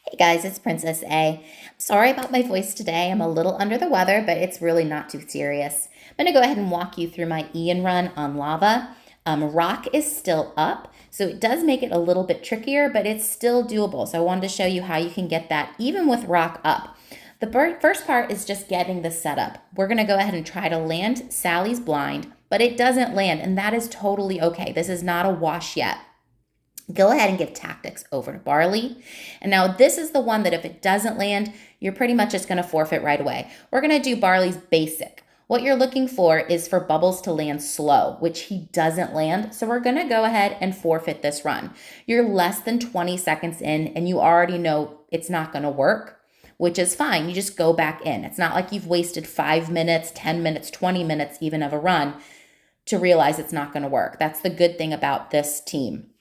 Hey guys, it's Princess A. I'm sorry about my voice today. I'm a little under the weather, but it's really not too serious. I'm going to go ahead and walk you through my Ian run on lava. Rock is still up, so it does make it a little bit trickier, but it's still doable. So I wanted to show you how you can get that even with rock up. The first part is just getting the setup. We're going to go ahead and try to land Sally's blind, but it doesn't land, and that is totally okay. This is not a wash yet. Go ahead and give tactics over to Barley. And now this is the one that if it doesn't land, you're pretty much just going to forfeit right away. We're going to do Barley's basic. What you're looking for is for Bubbles to land slow, which he doesn't land. So we're going to go ahead and forfeit this run. You're less than 20 seconds in and you already know it's not going to work, which is fine. You just go back in. It's not like you've wasted 5 minutes, 10 minutes, 20 minutes even of a run to realize it's not going to work. That's the good thing about this team.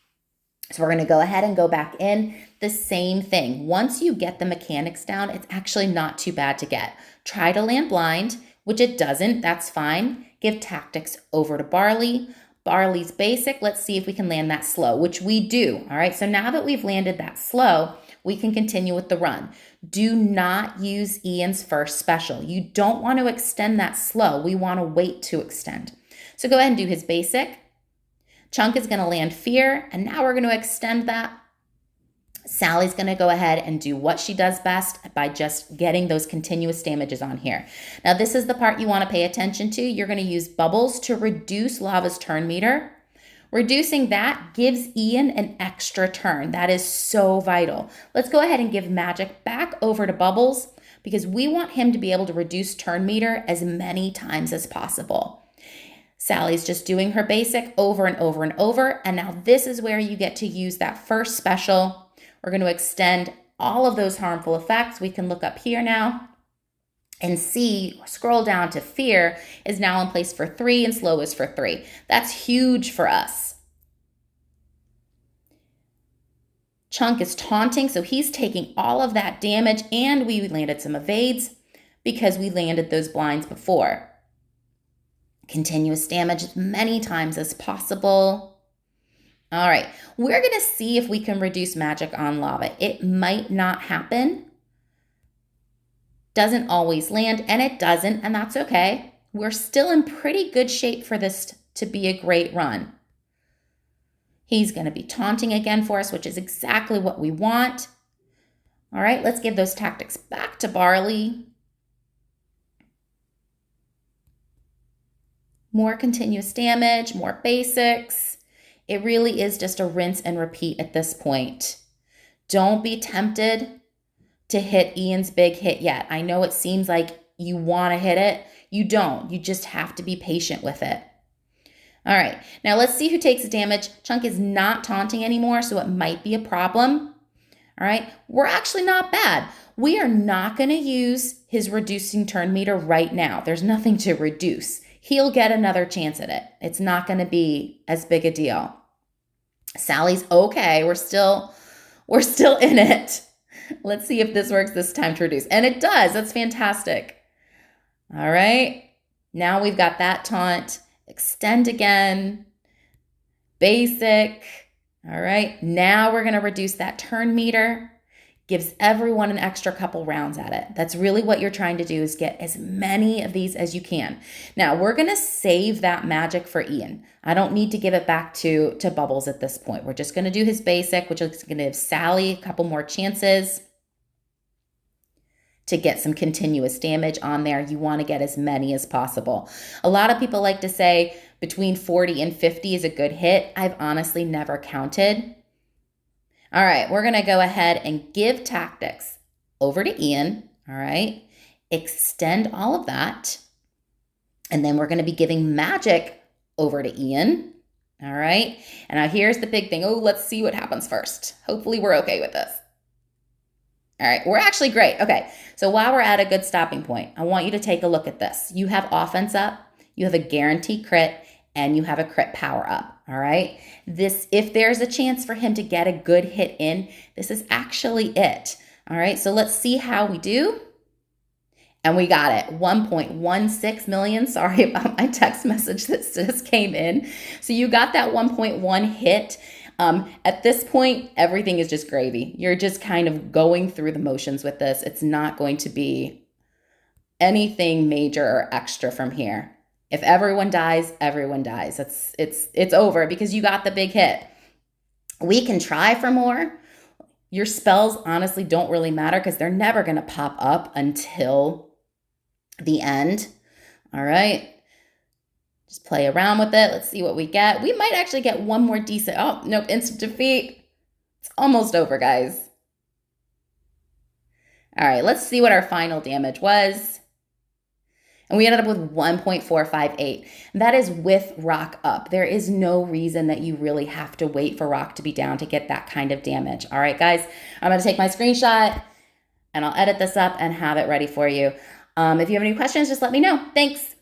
So we're going to go ahead and go back in. The same thing. Once you get the mechanics down, it's actually not too bad to get. Try to land blind, which it doesn't. That's fine. Give tactics over to Barley. Barley's basic. Let's see if we can land that slow, which we do. All right. So now that we've landed that slow, we can continue with the run. Do not use Ian's first special. You don't want to extend that slow. We want to wait to extend. So go ahead and do his basic. Chunk is going to land fear, and now we're going to extend that. Sally's going to go ahead and do what she does best by just getting those continuous damages on here. Now, this is the part you want to pay attention to. You're going to use Bubbles to reduce Lava's turn meter. Reducing that gives Ian an extra turn. That is so vital. Let's go ahead and give Magic back over to Bubbles because we want him to be able to reduce turn meter as many times as possible. Sally's just doing her basic over and over and over. And now this is where you get to use that first special. We're going to extend all of those harmful effects. We can look up here now and see, scroll down to fear is now in place for 3 and slow is for 3. That's huge for us. Chunk is taunting, so he's taking all of that damage, and we landed some evades because we landed those blinds before. Continuous damage as many times as possible. All right, we're going to see if we can reduce magic on lava. It might not happen. Doesn't always land, and it doesn't, and that's okay. We're still in pretty good shape for this to be a great run. He's going to be taunting again for us, which is exactly what we want. All right, let's give those tactics back to Barley. More continuous damage, more basics. It really is just a rinse and repeat at this point. Don't be tempted to hit Ian's big hit yet. I know it seems like you want to hit it. You don't. You just have to be patient with it. All right, now let's see who takes damage. Chunk is not taunting anymore, so it might be a problem. All right, we're actually not bad. We are not going to use his reducing turn meter right now. There's nothing to reduce. He'll get another chance at it. It's not going to be as big a deal. Sally's okay. We're still in it. Let's see if this works this time to reduce. And it does. That's fantastic. All right. Now we've got that taunt. Extend again. Basic. All right. Now we're going to reduce that turn meter. Gives everyone an extra couple rounds at it. That's really what you're trying to do, is get as many of these as you can. Now, we're going to save that magic for Ian. I don't need to give it back to Bubbles at this point. We're just going to do his basic, which is going to give Sally a couple more chances to get some continuous damage on there. You want to get as many as possible. A lot of people like to say between 40 and 50 is a good hit. I've honestly never counted. All right, we're going to go ahead and give tactics over to Ian. All right, extend all of that. And then we're going to be giving magic over to Ian. All right, and now here's the big thing. Oh, let's see what happens first. Hopefully we're okay with this. All right, we're actually great. Okay, so while we're at a good stopping point, I want you to take a look at this. You have offense up, you have a guaranteed crit, and you have a crit power up. All right, this, if there's a chance for him to get a good hit in, this is actually it. All right, so let's see how we do. And we got it, 1.16 million. Sorry about my text message that just came in. So you got that 1.1 hit. At this point, everything is just gravy. You're just kind of going through the motions with this. It's not going to be anything major or extra from here. If everyone dies, everyone dies. It's over because you got the big hit. We can try for more. Your spells honestly don't really matter because they're never going to pop up until the end. All right. Just play around with it. Let's see what we get. We might actually get one more decent. Oh, nope, instant defeat. It's almost over, guys. All right, let's see what our final damage was. And we ended up with 1.458. That is with Rock up. There is no reason that you really have to wait for Rock to be down to get that kind of damage. All right, guys, I'm going to take my screenshot and I'll edit this up and have it ready for you. If you have any questions, just let me know. Thanks.